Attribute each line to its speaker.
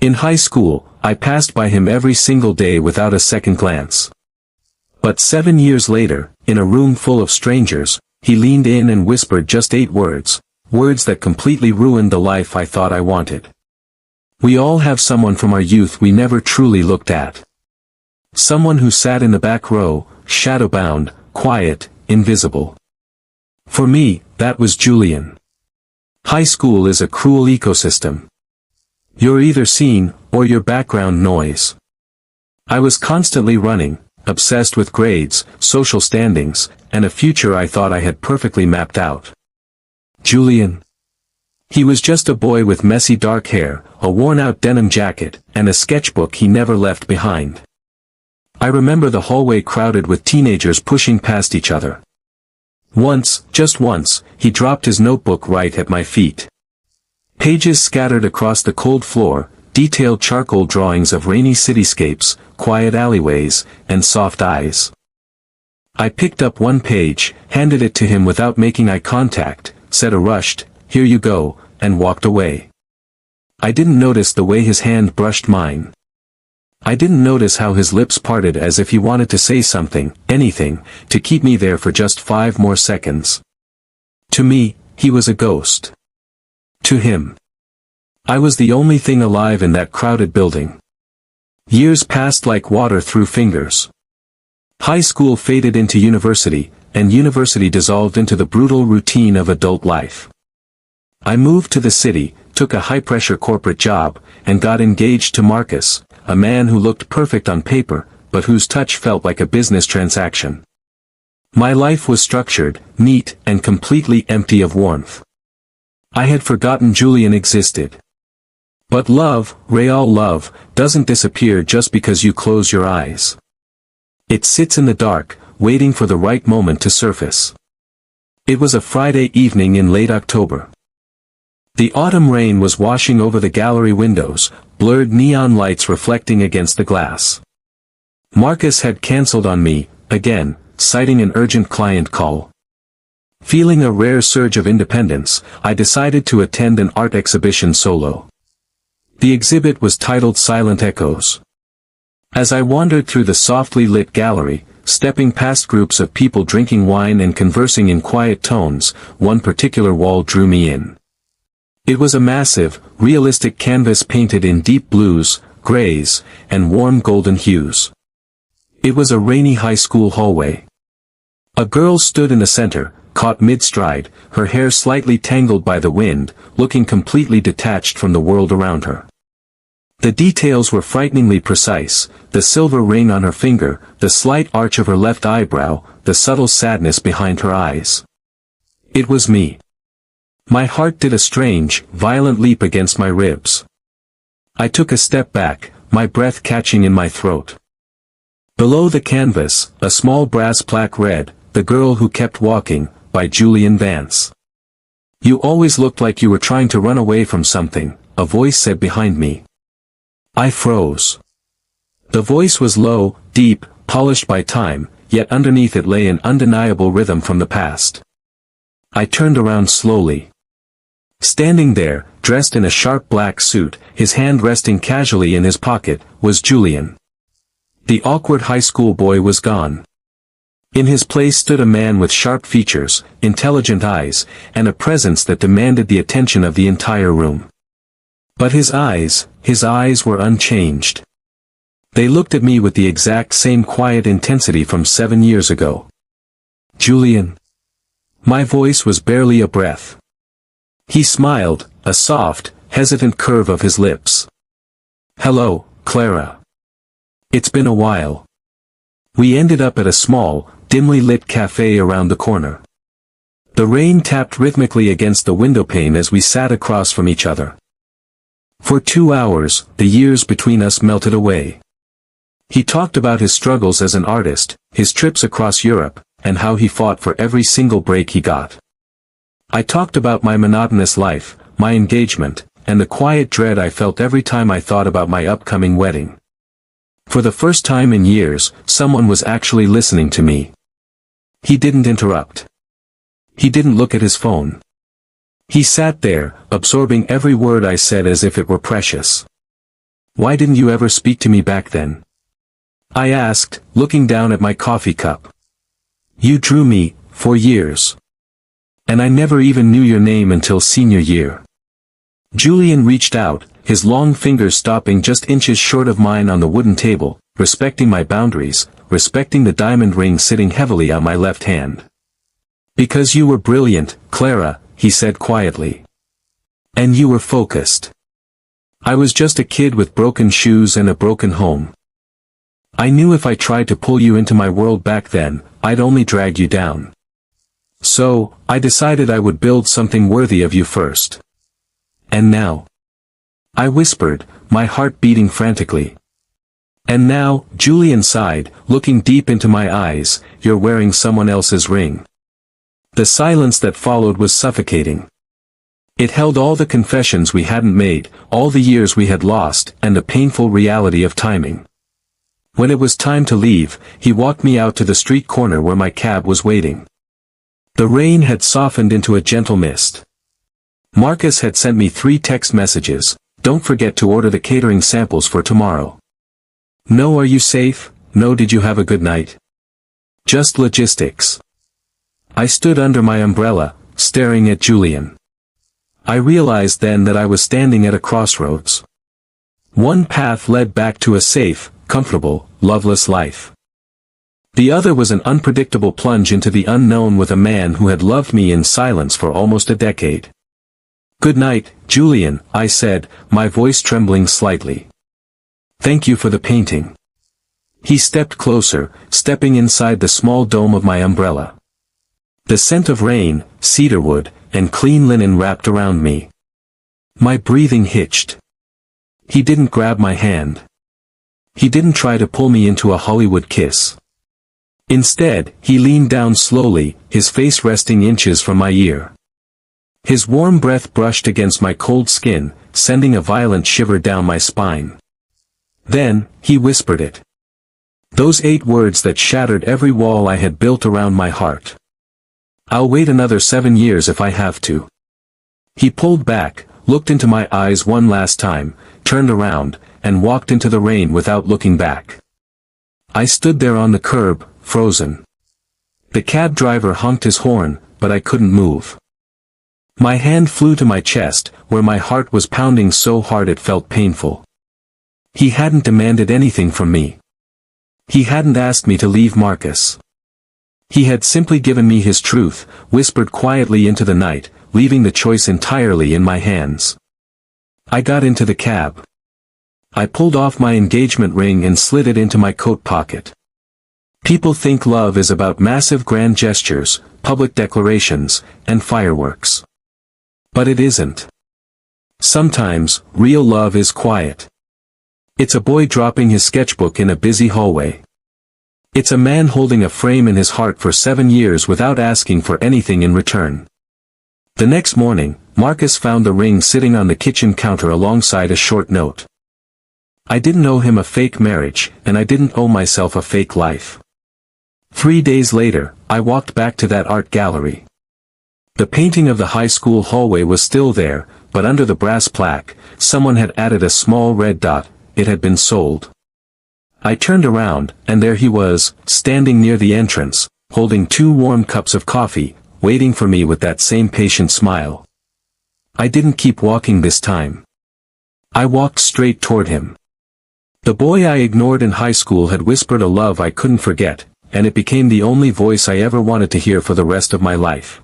Speaker 1: In high school, I passed by him every single day without a second glance. But 7 years later, in a room full of strangers, he leaned in and whispered just 8 words, words that completely ruined the life I thought I wanted. We all have someone from our youth we never truly looked at. Someone who sat in the back row, shadow-bound, quiet, invisible. For me, that was Julian. High school is a cruel ecosystem. You're either seen, or you're background noise. I was constantly running, obsessed with grades, social standings, and a future I thought I had perfectly mapped out. Julian. He was just a boy with messy dark hair, a worn-out denim jacket, and a sketchbook he never left behind. I remember the hallway crowded with teenagers pushing past each other. Once, just once, he dropped his notebook right at my feet. Pages scattered across the cold floor, detailed charcoal drawings of rainy cityscapes, quiet alleyways, and soft eyes. I picked up one page, handed it to him without making eye contact, said a rushed, "Here you go," and walked away. I didn't notice the way his hand brushed mine. I didn't notice how his lips parted as if he wanted to say something, anything, to keep me there for just 5 more seconds. To me, he was a ghost. To him, I was the only thing alive in that crowded building. Years passed like water through fingers. High school faded into university, and university dissolved into the brutal routine of adult life. I moved to the city, took a high-pressure corporate job, and got engaged to Marcus, a man who looked perfect on paper, but whose touch felt like a business transaction. My life was structured, neat, and completely empty of warmth. I had forgotten Julian existed. But love, real love, doesn't disappear just because you close your eyes. It sits in the dark, waiting for the right moment to surface. It was a Friday evening in late October. The autumn rain was washing over the gallery windows, blurred neon lights reflecting against the glass. Marcus had cancelled on me, again, citing an urgent client call. Feeling a rare surge of independence, I decided to attend an art exhibition solo. The exhibit was titled Silent Echoes. As I wandered through the softly lit gallery, stepping past groups of people drinking wine and conversing in quiet tones, one particular wall drew me in. It was a massive, realistic canvas painted in deep blues, grays, and warm golden hues. It was a rainy high school hallway. A girl stood in the center, caught mid-stride, her hair slightly tangled by the wind, looking completely detached from the world around her. The details were frighteningly precise, the silver ring on her finger, the slight arch of her left eyebrow, the subtle sadness behind her eyes. It was me. My heart did a strange, violent leap against my ribs. I took a step back, my breath catching in my throat. Below the canvas, a small brass plaque read, "The Girl Who Kept Walking," by Julian Vance. "You always looked like you were trying to run away from something," a voice said behind me. I froze. The voice was low, deep, polished by time, yet underneath it lay an undeniable rhythm from the past. I turned around slowly. Standing there, dressed in a sharp black suit, his hand resting casually in his pocket, was Julian. The awkward high school boy was gone. In his place stood a man with sharp features, intelligent eyes, and a presence that demanded the attention of the entire room. But his eyes were unchanged. They looked at me with the exact same quiet intensity from 7 years ago. "Julian." My voice was barely a breath. He smiled, a soft, hesitant curve of his lips. "Hello, Clara. It's been a while." We ended up at a small, dimly lit cafe around the corner. The rain tapped rhythmically against the windowpane as we sat across from each other. For 2 hours, the years between us melted away. He talked about his struggles as an artist, his trips across Europe, and how he fought for every single break he got. I talked about my monotonous life, my engagement, and the quiet dread I felt every time I thought about my upcoming wedding. For the first time in years, someone was actually listening to me. He didn't interrupt. He didn't look at his phone. He sat there, absorbing every word I said as if it were precious. Why didn't you ever speak to me back then? I asked, looking down at my coffee cup. You drew me, for years. And I never even knew your name until senior year. Julian reached out, his long fingers stopping just inches short of mine on the wooden table, respecting my boundaries, respecting the diamond ring sitting heavily on my left hand. Because you were brilliant, Clara, he said quietly. And you were focused. I was just a kid with broken shoes and a broken home. I knew if I tried to pull you into my world back then, I'd only drag you down. So, I decided I would build something worthy of you first. And now? I whispered, my heart beating frantically. And now, Julian sighed, looking deep into my eyes, you're wearing someone else's ring. The silence that followed was suffocating. It held all the confessions we hadn't made, all the years we had lost, and the painful reality of timing. When it was time to leave, he walked me out to the street corner where my cab was waiting. The rain had softened into a gentle mist. Marcus had sent me 3 text messages, don't forget to order the catering samples for tomorrow. No, are you safe? No, did you have a good night? Just logistics. I stood under my umbrella, staring at Julian. I realized then that I was standing at a crossroads. One path led back to a safe, comfortable, loveless life. The other was an unpredictable plunge into the unknown with a man who had loved me in silence for almost a decade. Good night, Julian, I said, my voice trembling slightly. Thank you for the painting. He stepped closer, stepping inside the small dome of my umbrella. The scent of rain, cedarwood, and clean linen wrapped around me. My breathing hitched. He didn't grab my hand. He didn't try to pull me into a Hollywood kiss. Instead, he leaned down slowly, his face resting inches from my ear. His warm breath brushed against my cold skin, sending a violent shiver down my spine. Then, he whispered it. Those 8 words that shattered every wall I had built around my heart. I'll wait another 7 years if I have to. He pulled back, looked into my eyes one last time, turned around, and walked into the rain without looking back. I stood there on the curb, frozen. The cab driver honked his horn, but I couldn't move. My hand flew to my chest, where my heart was pounding so hard it felt painful. He hadn't demanded anything from me. He hadn't asked me to leave Marcus. He had simply given me his truth, whispered quietly into the night, leaving the choice entirely in my hands. I got into the cab. I pulled off my engagement ring and slid it into my coat pocket. People think love is about massive grand gestures, public declarations, and fireworks. But it isn't. Sometimes, real love is quiet. It's a boy dropping his sketchbook in a busy hallway. It's a man holding a frame in his heart for 7 years without asking for anything in return. The next morning, Marcus found the ring sitting on the kitchen counter alongside a short note. I didn't owe him a fake marriage, and I didn't owe myself a fake life. 3 days later, I walked back to that art gallery. The painting of the high school hallway was still there, but under the brass plaque, someone had added a small red dot. It had been sold. I turned around, and there he was, standing near the entrance, holding 2 warm cups of coffee, waiting for me with that same patient smile. I didn't keep walking this time. I walked straight toward him. The boy I ignored in high school had whispered a love I couldn't forget, and it became the only voice I ever wanted to hear for the rest of my life.